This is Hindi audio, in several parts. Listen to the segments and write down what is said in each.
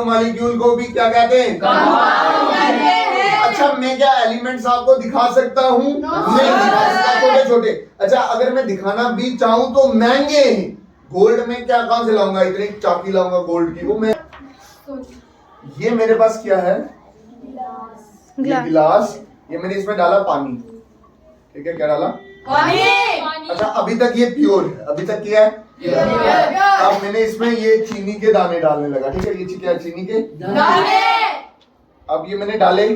मॉलिक्यूल को भी क्या कहते हैं? कंपाउंड कहते हैं। अच्छा, मैं क्या एलिमेंट्स आपको दिखा सकता हूँ? नहीं दिखा सकता, छोटे छोटे। अच्छा, अगर मैं दिखाना भी चाहूँ तो महंगे हैं। गोल्ड में क्या कहाँ से लाऊंगा? इतनी चाबी लाऊंगा गोल्ड की? वो मैं ये मेरे पास क्या है? ये गिलास। ये मैंने इसमें डाला पानी। ठीक है, क्या डाला? पानी। अच्छा, अभी तक ये प्योर है। अभी तक क्या है? अब मैंने इसमें ये चीनी के दाने डालने लगा। ठीक है, ये क्या है? चीनी के दाने। अब ये मैंने डाले।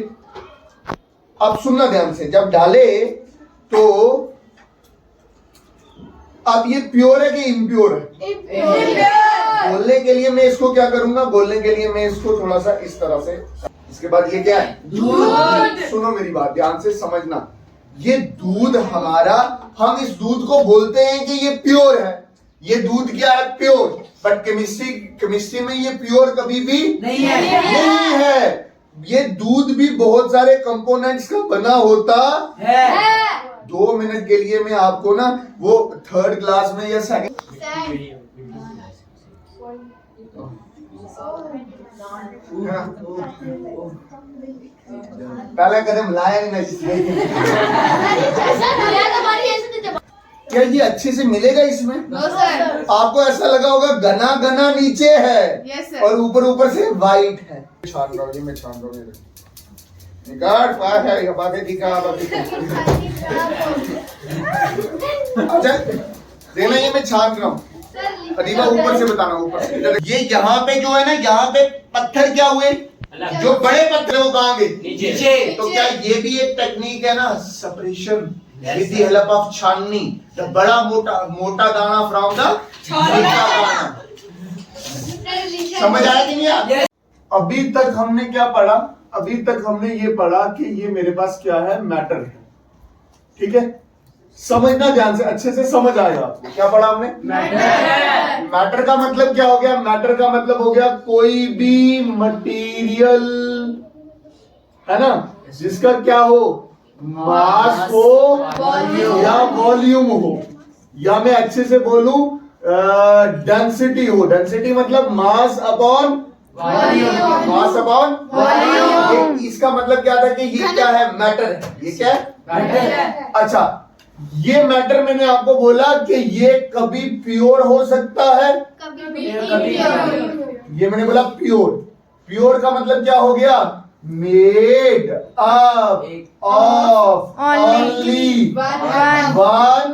अब सुनना ध्यान से, जब डाले तो अब ये प्योर है कि इम्प्योर है? बोलने के लिए मैं इसको क्या करूंगा? बोलने के लिए मैं इसको थोड़ा सा इस तरह से। इसके बाद ये क्या है? दूध। सुनो मेरी बात ध्यान से समझना। ये दूध हमारा, हम इस दूध को बोलते हैं कि ये प्योर है। ये दूध क्या है? प्योर। बट केमिस्ट्री में ये प्योर कभी भी नहीं है। ये दूध भी बहुत सारे कंपोनेंट्स का बना होता है। 2 मिनट के लिए मैं आपको ना वो 3rd क्लास में या 2nd पहला कदम लाया नहीं ना। क्या ये अच्छे से मिलेगा इसमें? आपको ऐसा लगा होगा घना घना नीचे है और ऊपर ऊपर से वाइट है। छान रहा हूँ, मैं छान रहा हूँ। निकाल पास है, बाकी दिखा। अच्छा देना, ये मैं छान रहा हूँ। अदीबा ऊपर से बताना, ऊपर से। ये यहाँ पे जो है ना, यहाँ पे पत्थर क्या हुए? जो बड़े पत्थर वो कहाँ गए? नीचे। तो क्या ये भी एक टेक्निक है ना? Separation with the help of छाननी। द बड़ा मोटा दाना फ्रॉम द छोटा दाना। समझ आया कि नहीं आया? अभी तक हमने क्या पढ़ा? अभी तक हमने ये पढ़ा कि ये मेरे पास क्या है? मैटर है। ठीक है, समझना ध्यान से, अच्छे से समझ आएगा आपको। क्या पढ़ा हमने? मैटर का मतलब क्या हो गया? मैटर का मतलब हो गया कोई भी मटेरियल, है ना, जिसका क्या हो? मास हो या वॉल्यूम हो, या मैं अच्छे से बोलूं डेंसिटी हो। डेंसिटी मतलब mass upon volume. Mass upon volume. इसका मतलब क्या था कि ये क्या है? मैटर है। ये क्या है? मैटर है। अच्छा, ये मैटर मैंने आपको बोला कि ये कभी प्योर हो सकता है, कभी ये मैंने बोला प्योर। प्योर का मतलब क्या हो गया? Made up of only one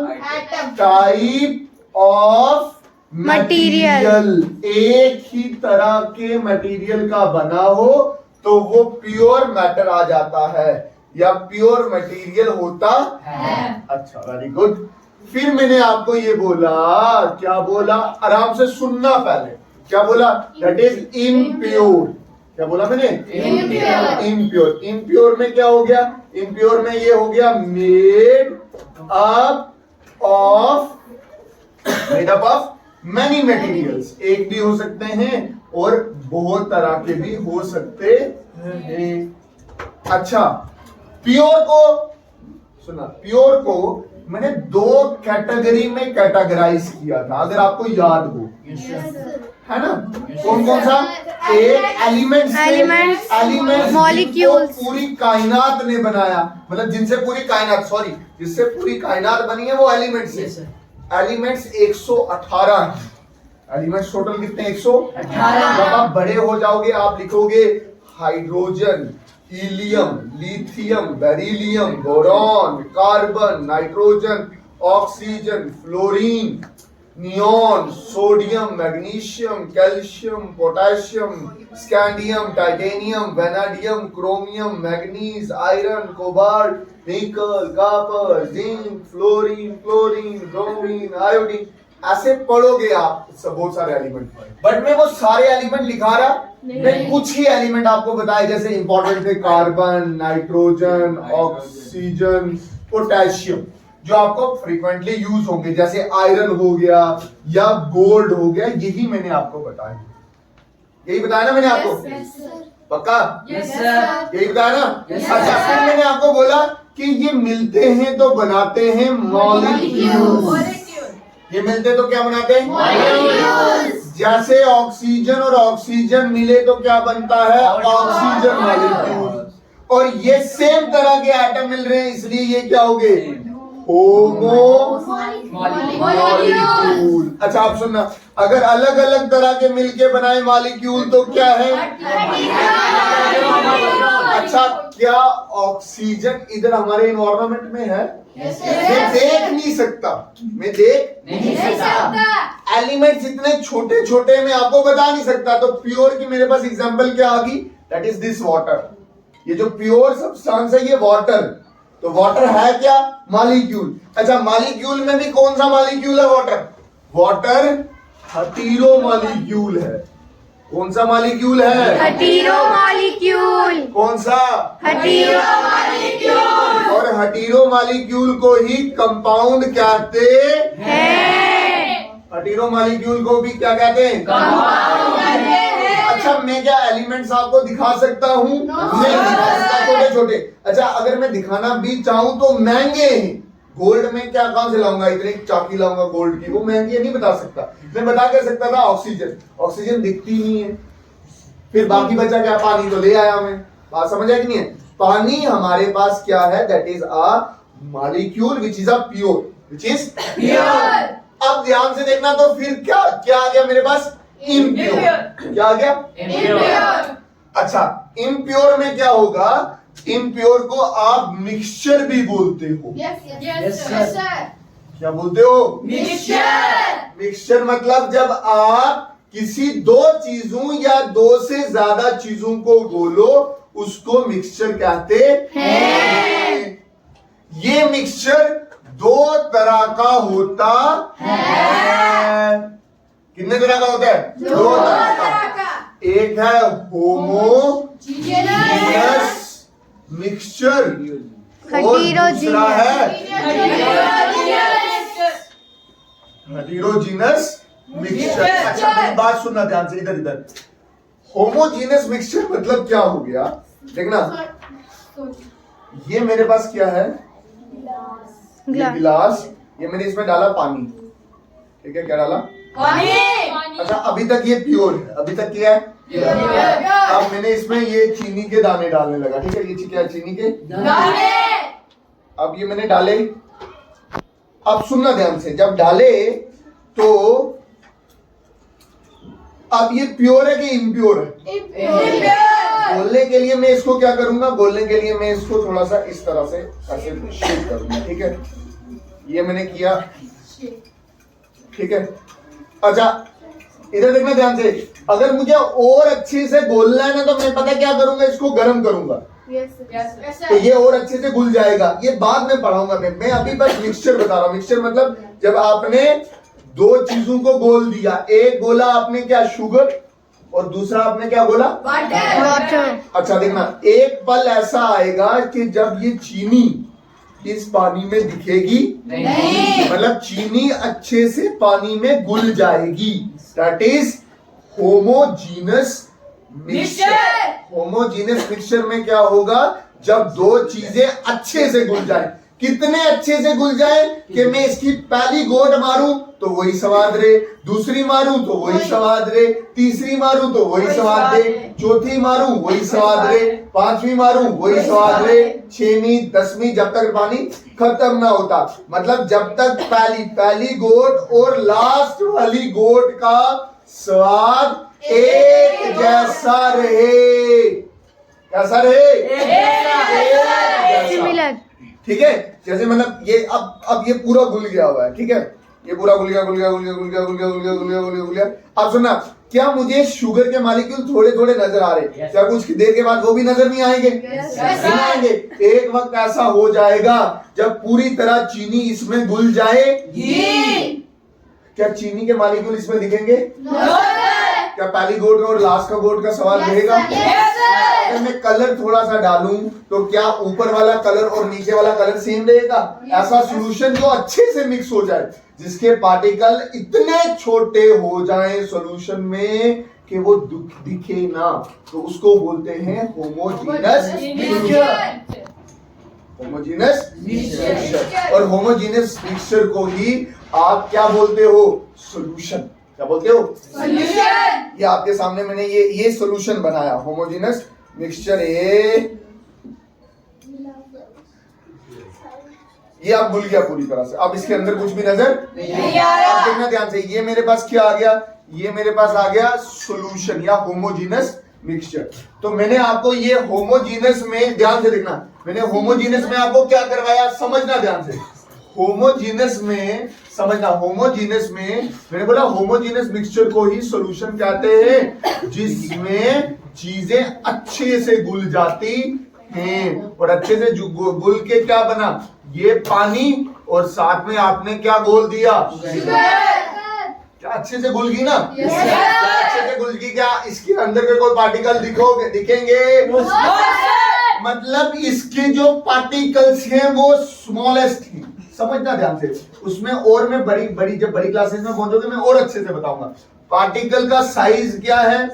type of material. एक ही तरह के मटेरियल का बना हो तो वो प्योर मैटर आ जाता है या प्योर मटेरियल होता है। अच्छा, वेरी गुड। फिर मैंने आपको ये बोला, क्या बोला? आराम से सुनना पहले। क्या बोला? That is impure. क्या बोला मैंने? इम्प्योर। इम्प्योर में क्या हो गया? इम्प्योर में ये हो गया made up of many materials. एक भी हो सकते हैं और बहुत तरह के भी हो सकते हैं। अच्छा, प्योर को सुना, प्योर को मैंने 2 कैटेगरी में कैटेगराइज किया था, अगर आपको याद हो। है ना? कौन कौन सा? एक एलिमेंट्स मॉलिक्यूल्स पूरी कायनात ने बनाया, मतलब जिनसे पूरी कायनात बनी है वो एलिमेंट्स है। एलिमेंट्स 118 हैं। एलिमेंट्स टोटल कितने? 118। जब आप बड़े हो जाओगे आप लिखोगे hydrogen, helium, lithium, beryllium, boron, carbon, nitrogen, oxygen, fluorine, neon, sodium, magnesium, calcium, potassium, scandium, titanium, vanadium, chromium, manganese, iron, cobalt, nickel, copper, zinc, fluorine, bromine, iodine. ऐसे पढ़ोगे आप सब बहुत सारे एलिमेंट। बट मैं वो सारे एलिमेंट लिखा रहा मैं कुछ ही एलिमेंट आपको बताए, जैसे इंपॉर्टेंट थे कार्बन, नाइट्रोजन, ऑक्सीजन, पोटेशियम, जो आपको फ्रीक्वेंटली यूज होंगे, जैसे आयरन हो गया या गोल्ड हो गया। यही मैंने आपको बताया। यही बताया ना मैंने आपको? पक्का? यही बताया ना? अच्छा, फिर मैंने आपको बोला कि ये मिलते हैं तो बनाते हैं मॉलिक्यूल्स। ये मिलते तो क्या बनाते हैं? मॉलिक्यूल्स। जैसे ऑक्सीजन और ऑक्सीजन मिले तो क्या बनता है, ऑक्सीजन मॉलिक्यूल। और ये सेम तरह के एटम मिल रहे हैं, इसलिए ये क्या हो गए, होमो मॉलिक्यूल। अच्छा आप सुनना, अगर अलग अलग तरह के मिलके बनाए मॉलिक्यूल तो क्या है, अच्छा क्या ऑक्सीजन इधर हमारे इन्वायरमेंट में है? मैं देख नहीं सकता, मैं देख नहीं सकता। एलिमेंट्स इतने छोटे छोटे मैं आपको बता नहीं सकता। तो प्योर की मेरे पास एग्जांपल क्या आ गई, दैट इज दिस वाटर। ये जो प्योर सब्सटेंस है ये वाटर। तो वाटर है क्या, मॉलिक्यूल। अच्छा मॉलिक्यूल में भी कौन सा मॉलिक्यूल है, वाटर। वाटर हेटेरो मॉलिक्यूल है। कौन सा मॉलिक्यूल है, हेटेरो मॉलिक्यूल। कौन सा, हेटेरो मॉलिक्यूल। और हेटेरो मॉलिक्यूल को ही कंपाउंड कहते हैं। हेटेरो मॉलिक्यूल को भी क्या कहते हैं, कंपाउंड कहते हैं। अच्छा मैं क्या एलिमेंट्स आपको दिखा सकता हूँ, नहीं दिखा सकता, छोटे छोटे। अच्छा अगर मैं दिखाना भी चाहूँ तो महंगे हैं। गोल्ड में क्या कहां से लाऊंगा, इतनी चाकी लाऊंगा गोल्ड की, वो महंगी नहीं बता सकता। मैं बता क्या सकता था, ऑक्सीजन। ऑक्सीजन दिखती नहीं है, फिर बाकी बचा क्या, पानी तो ले आया मैं। बात समझ आया कि नहीं है। पानी हमारे पास क्या है, that is a molecule which is a pure, which is pure. अब ध्यान से देखना, तो फिर क्या क्या आ गया मेरे पास, इम्प्योर। क्या आ गया, इम्प्योर। अच्छा इम्प्योर में क्या होगा, इम्प्योर को आप मिक्सचर भी बोलते हो। क्या बोलते हो, मिक्सचर। मिक्सचर मतलब जब आप किसी दो चीजों या दो से ज्यादा चीजों को घोलो उसको मिक्सचर कहते हैं। ये मिक्सचर दो तरह का होता है। कितने तरह का होता है, दो तरह का। एक है होमोजीनस मिक्सचर और दूसरा है हेटेरोजीनस मिक्सचर। अच्छा मेरी बात सुनना ध्यान से, इधर इधर। होमोजीनस मिक्सचर मतलब क्या हो गया, देखना ये मेरे पास क्या है, ये गिलास, ये मैंने इसमें डाला पानी, ठीक है, क्या डाला, पानी। अच्छा अभी तक ये प्योर है, अभी तक क्या है, अब मैंने इसमें ये चीनी के दाने डालने लगा, ठीक है, ये क्या है, चीनी के दाने। अब ये मैंने डाले, अब सुनना ध्यान से, जब डाले तो अब ये प्योर है कि इम्प्योर है, बोलने के लिए मैं इसको क्या करूंगा, बोलने के लिए मैं इसको थोड़ा सा इस तरह से ऐसे शेक करूंगा, ठीक है, ये मैंने किया, ठीक है। अच्छा इधर देखना ध्यान से, अगर मुझे और अच्छे से घोलना है ना तो मैं पता क्या करूंगा, इसको गर्म करूंगा, तो ये और अच्छे से घुल जाएगा। ये बाद में पढ़ाऊंगा मैं अभी बस मिक्सचर बता रहा हूँ। मिक्सचर मतलब जब आपने दो चीजों को घोल दिया, एक गोला आपने क्या, शुगर, और दूसरा आपने क्या बोला, वाटर। अच्छा देखना, एक पल ऐसा आएगा कि जब ये चीनी इस पानी में दिखेगी नहीं, मतलब चीनी अच्छे से पानी में घुल जाएगी, that is homogeneous mixture. Homogeneous mixture में क्या होगा, जब दो चीजें अच्छे से घुल जाए, कितने अच्छे से घुल जाए कि मैं इसकी पहली घोट मारूं तो वही स्वाद रहे, दूसरी मारूं तो वही स्वाद रहे, तीसरी मारूं तो वही स्वाद रहे, चौथी मारूं वही स्वाद रहे, पांचवी मारूं वही स्वाद रहे, छठवीं 10वीं, जब तक पानी खत्म ना होता। मतलब जब तक पहली गोट और लास्ट वाली गोट का स्वाद एक जैसा रहे, कैसा रहे, सिमिलर, ठीक है। जैसे मतलब ये अब ये पूरा घुल गया हुआ है, ठीक है, ये पूरा घुल गया। अब सुनना, क्या मुझे शुगर के मॉलिक्यूल थोड़े थोड़े नजर आ रहे, क्या कुछ देर के बाद वो भी नजर नहीं आएंगे, नहीं आएंगे। एक वक्त ऐसा हो जाएगा जब पूरी तरह चीनी इसमें घुल जाएगी। क्या चीनी के मॉलिक्यूल इसमें दिखेंगे, क्या पहली गोट और लास्ट का गोट का सवाल रहेगा। अगर मैं कलर थोड़ा सा डालूं तो क्या ऊपर वाला कलर और नीचे वाला कलर सेम रहेगा। ऐसा सॉल्यूशन जो अच्छे से मिक्स हो जाए, जिसके पार्टिकल इतने छोटे हो जाएं सॉल्यूशन में कि वो दिखे ना, तो उसको बोलते हैं होमोजीनस मिक्सचर। होमोजीनस मिक्सचर, और होमोजीनस मिक्सचर को ही आप क्या बोलते हो, सॉल्यूशन। क्या बोलते हो? सॉल्यूशन। ये आपके सामने मैंने ये सॉल्यूशन बनाया, होमोजेनस मिक्सचर ए। ये आप भूल गया पूरी तरह से, अब इसके अंदर कुछ भी नजर नहीं आ रहा। अब देखना ध्यान से, ये मेरे पास क्या आ गया? ये मेरे पास आ गया सॉल्यूशन या होमोजेनस मिक्सचर। तो मैंने आपको ये होमोजेनस में, ध्यान से देखना, मैंने होमोजेनस में आपको क्या करवाया, समझना ध्यान से। होमोजेनस में समझना, होमोजेनस में मैंने बोला होमोजेनस मिक्सचर को ही सॉल्यूशन कहते हैं, जिसमें चीजें अच्छे से घुल जाती हैं। और अच्छे से घुल के क्या बना? ये पानी, और साथ में आपने क्या घोल दिया? क्या अच्छे से घुल गई ना? अच्छे से घुल गई। क्या इसके अंदर के कोई पार्टिकल दिखेंगे? मतलब इसके जो पार्टिकल्स हैं वो स्मॉलेस्ट हैं। समझना ध्यान से, उसमें और मैं जब बड़ी क्लासेस में पहुंचोगे मैं और अच्छे से बताऊंगा। पार्टिकल का साइज क्या है?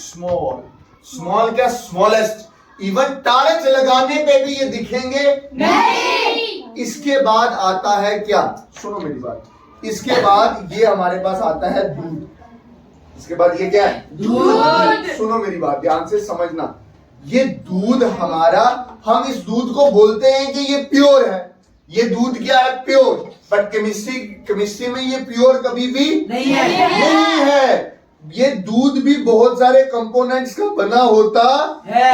स्मॉल। स्मॉल क्या? स्मॉलेस्ट। इवन टार्च लगाने पे भी ये दिखेंगे नहीं। इसके बाद आता है क्या? सुनो मेरी बात, इसके बाद ये हमारे पास आता है दूध। इसके बाद ये क्या है? दूध। सुनो मेरी बात ध्यान से समझना, ये दूध हमारा, हम इस दूध को बोलते हैं कि ये प्योर है। ये दूध क्या है? प्योर। बट केमिस्ट्री में ये प्योर कभी भी नहीं है। ये दूध भी बहुत सारे कंपोनेंट्स का बना होता है।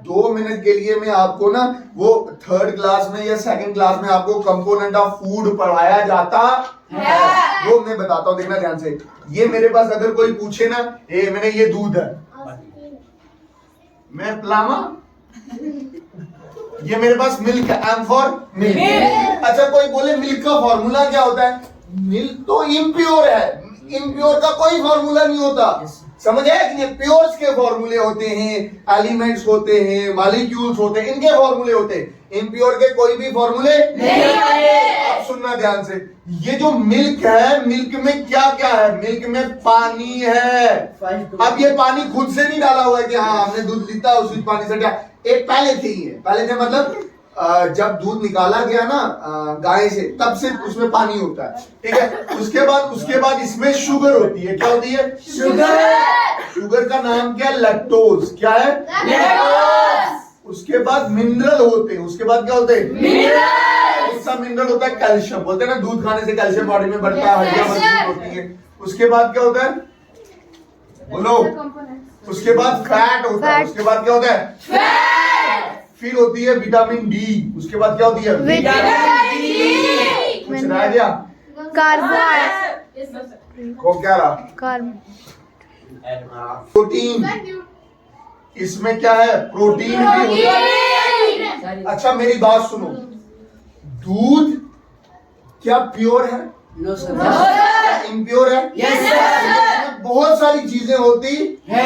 2 मिनट के लिए मैं आपको ना, वो 3rd क्लास में या 2nd क्लास में आपको कंपोनेंट ऑफ फूड पढ़ाया जाता है, वो मैं बताता हूँ। देखना ध्यान से, ये मेरे पास अगर कोई पूछे ना, मैंने ये दूध है, मैं पिलावा, ये मेरे पास मिल्क है, एम फॉर मिल्क। अच्छा कोई बोले मिल्क का फॉर्मूला क्या होता है? मिल्क तो इम्प्योर है, इम्प्योर का कोई फॉर्मूला नहीं होता। समझ आया कि प्योर्स के फॉर्मूले होते हैं, एलिमेंट्स होते हैं, मॉलिक्यूल्स होते हैं, इनके फॉर्मूले होते हैं। इम्प्योर के कोई भी फॉर्मूले नहीं। अब सुनना ध्यान से, ये जो मिल्क है, मिल्क में क्या क्या है? मिल्क में पानी है। अब ये पानी खुद से नहीं डाला हुआ है कि हाँ हमने दूध लीता उसी पानी से क्या, एक पहले से ही है। पहले से मतलब जब दूध निकाला गया ना गाय से, तब से उसमें पानी होता है, ठीक है। उसके बाद इसमें शुगर होती है। क्या होती है? शुगर का नाम क्या है? लैक्टोज। क्या है? उसके बाद मिनरल होते हैं। उसके बाद क्या होते हैं? मिनरल होता है कैल्शियम। बोलते हैं ना दूध खाने से कैल्शियम बॉडी में बढ़ता है, हड्डियां मजबूत होती है। उसके बाद क्या होता है? बोलो। उसके बाद फैट होता है। उसके बाद क्या होता है? फिर होती है विटामिन डी। उसके बाद क्या होती है? Vitamin D. कुछ रह गया? को क्या रहा? प्रोटीन। इसमें क्या है? प्रोटीन भी होता है। अच्छा मेरी बात सुनो, दूध क्या प्योर है? No sir. क्या इम्प्योर है? Yes, sir. इसमें बहुत सारी चीजें होती है।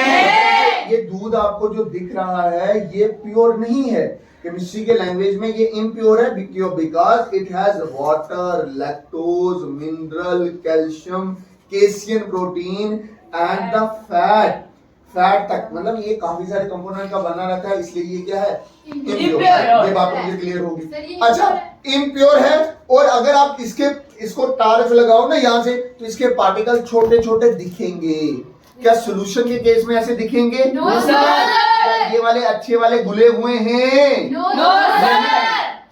ये दूध आपको जो दिख रहा है ये प्योर नहीं है। केमिस्ट्री के लैंग्वेज में ये इम्प्योर है because it has water, lactose, mineral, calcium, cation protein and the fat तक, मतलब ये काफी सारे कंपोनेंट का बना रहता है, इसलिए ये क्या है? इम्प्योर। ये बात मुझे क्लियर होगी। अच्छा इम्प्योर है, और अगर आप इसको टार्च लगाओ ना यहाँ से, तो इसके पार्टिकल छोटे छोटे दिखेंगे। क्या सोल्यूशन के केस में ऐसे दिखेंगे? No, sir. ये वाले अच्छे वाले घुले हुए हैं? No, sir.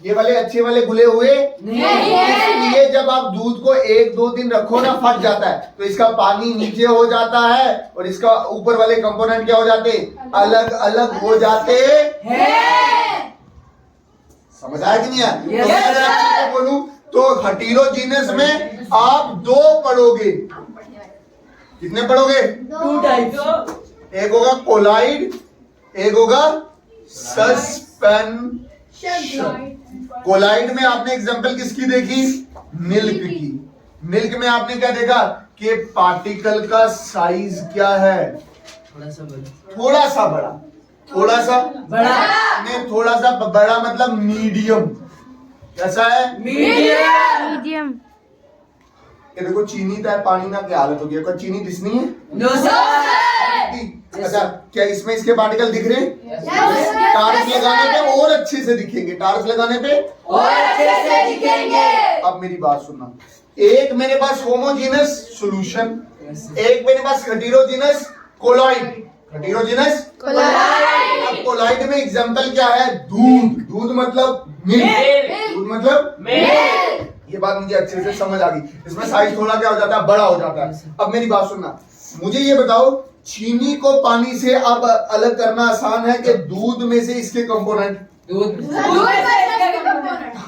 ये वाले अच्छे वाले घुले हुए नहीं है। इसलिए जब आप दूध को 1-2 दिन रखो ना, फट जाता है, तो इसका पानी नीचे हो जाता है और इसका ऊपर वाले कंपोनेंट क्या हो जाते? अलग अलग हो जाते हैं। समझ आया कि नहीं आया? Yes, तो मैं अगर अच्छे से बोलूं तो हेटेरोजीनस में आप 2 पढ़ोगे। कितने पढ़ोगे? 2 टाइप्स। एक होगा कोलाइड, एक होगा सस्पेंशन। कोलाइड में आपने एग्जांपल किसकी देखी? मिल्क की। मिल्क में आपने क्या देखा कि पार्टिकल का साइज क्या है? थोड़ा सा बड़ा। थोड़ा सा बड़ा। थोड़ा सा बड़ा। नहीं, थोड़ा सा बड़ा मतलब मीडियम। कैसा है? मीडियम। ये देखो चीनी था, पानी ना क्या हालत हो गया? कोई चीनी दिसनी है? No sir. अच्छा क्या इसमें इसके पार्टिकल दिख रहे हैं? टार्च लगाने पे और अच्छे से दिखेंगे। टार्च लगाने पे और अच्छे से दिखेंगे। अब मेरी बात सुनना, एक मेरे पास होमोजीनस सॉल्यूशन, एक मेरे पास हेटेरोजीनस कोलॉइड। Heterogeneous colloid. अब कोलॉइड में एग्जांपल क्या है? दूध। दूध मतलब मिल्क। दूध मतलब मिल्क। ये बात मुझे अच्छे से समझ आ गई। इसमें साइज थोड़ा क्या हो जाता है? बड़ा हो जाता है। अब मेरी बात सुनना, मुझे ये बताओ, चीनी को पानी से अब अलग करना आसान है कि दूध में से इसके कंपोनेंट?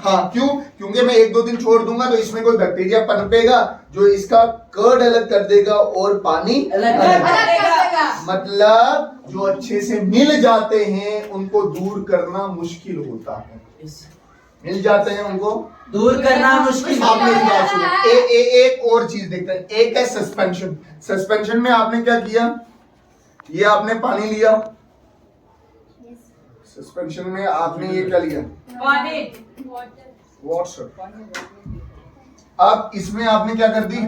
हाँ, क्यों? क्योंकि मैं 1-2 दिन छोड़ दूंगा तो इसमें कोई बैक्टीरिया पनपेगा जो इसका कर्ड अलग कर देगा और पानी अलग कर देगा। मतलब जो अच्छे से मिल जाते हैं उनको दूर करना मुश्किल होता है। मिल जाते हैं उनको दूर करना मुश्किल। आप मेरी बात सुनो, एक और चीज देखते हैं। एक है सस्पेंशन। सस्पेंशन में आपने क्या किया? ये आपने पानी लिया, सस्पेंशन में आपने ये क्या लिया? पानी। वाटर। अब इसमें आपने क्या कर दी?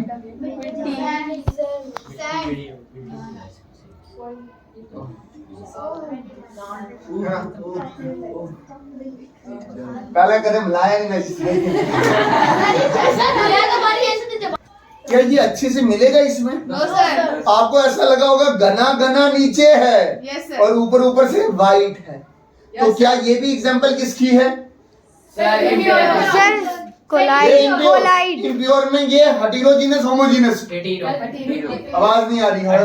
पहले कदम लाया नहीं ना। क्या ये अच्छे से मिलेगा इसमें? आपको ऐसा लगा होगा घना घना नीचे है और ऊपर ऊपर से वाइट है। तो क्या ये भी एग्जांपल किसकी है? Sir collide. कोलाइड। इम्प्योर में ये हेटेरोजीनस होमोजीनस? आवाज नहीं आ रही है।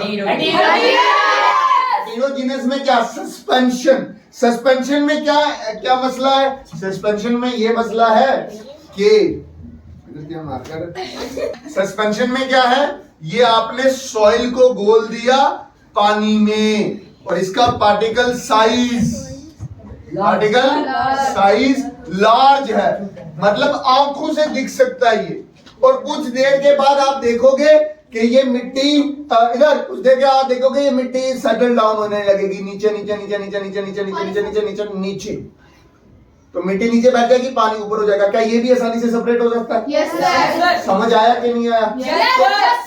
हेटेरोजीनस में क्या? सस्पेंशन। सस्पेंशन में क्या मसला है? सस्पेंशन में ये मसला है कि सस्पेंशन में क्या है? ये आपने सॉइल को घोल दिया पानी में और इसका पार्टिकल साइज लार्ज है, मतलब आंखों से दिख सकता है ये। और कुछ देर के बाद आप देखोगे कि ये मिट्टी इधर, कुछ देर के आप देखोगे ये मिट्टी सेटल डाउन होने लगेगी नीचे नीचे नीचे नीचे नीचे नीचे नीचे नीचे नीचे नीचे नीचे। तो मिट्टी नीचे बैठ जाएगी, पानी ऊपर हो जाएगा। क्या ये भी आसानी से सेपरेट हो सकता है? Yes sir. समझ आया कि नहीं आया? तो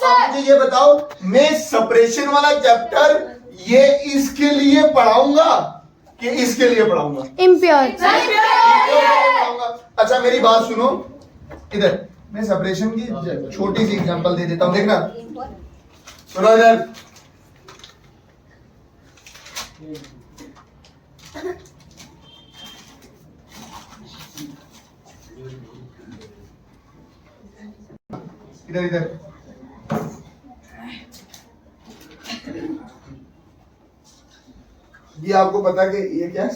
अब मुझे ये बताओ, मैं सेपरेशन वाला चैप्टर ये इसके लिए पढ़ाऊंगा कि इसके लिए पढ़ाऊंगा? इम्प्योर। अच्छा मेरी बात सुनो, इधर मैं सेपरेशन की छोटी सी एग्जांपल दे देता हूं, देखना। सुनो इधर, इधर इधर ये आपको पता कि ये क्या है?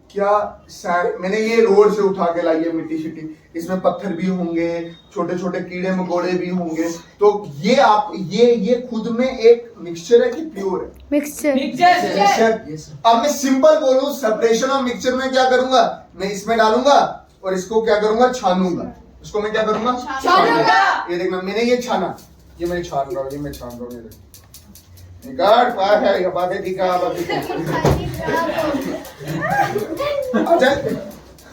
क्या सैंड। मैंने ये रोड से उठा के लाई है मिट्टी शिट्टी, इसमें पत्थर भी होंगे, छोटे छोटे कीड़े मकोड़े भी होंगे। तो ये आप ये खुद में एक मिक्सचर है कि प्योर है? मिक्सचर। अब मैं सिंपल बोलूं, सेपरेशन और मिक्सचर में क्या करूंगा? मैं इसमें डालूंगा और इसको क्या करूंगा? छानूंगा। इसको मैं क्या करूंगा? छानूंगा। ये देखना, मैंने ये छाना, ये मैं छान रहा हूँ, ये मैं छान रहा हूँ। अच्छा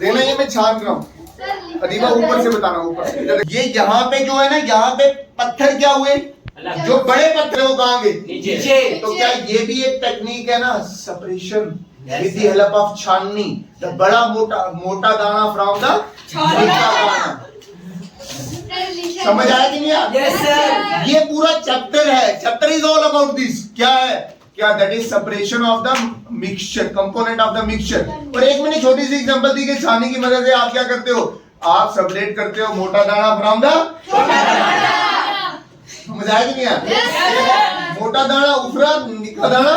देखना, ये मैं छान रहा हूँ। अदीबा ऊपर से बताना, ऊपर से। ये यहाँ पे जो है ना, यहाँ पे पत्थर क्या हुए? जो बड़े पत्थर वो कहाँ गए? नीचे। तो क्या ये भी एक टेक्निक है ना, separation with the help of छाननी? द बड़ा मोटा दाना फ्रॉम द छोटा दाना। समझ आया कि नहीं यार? Yes, sir. ये पूरा चैप्टर है। Chapter is all about this. क्या है? क्या? That is separation of the mixture, component of the mixture. और एक मैंने छोटी सी एग्जांपल दी कि छानी की मदद से आप क्या करते हो? आप सेपरेट करते हो मोटा दाना फ्रॉम द छोटा दाना। समझ आया कि नहीं यार? मोटा दाना ऊपरा, निकला दाना।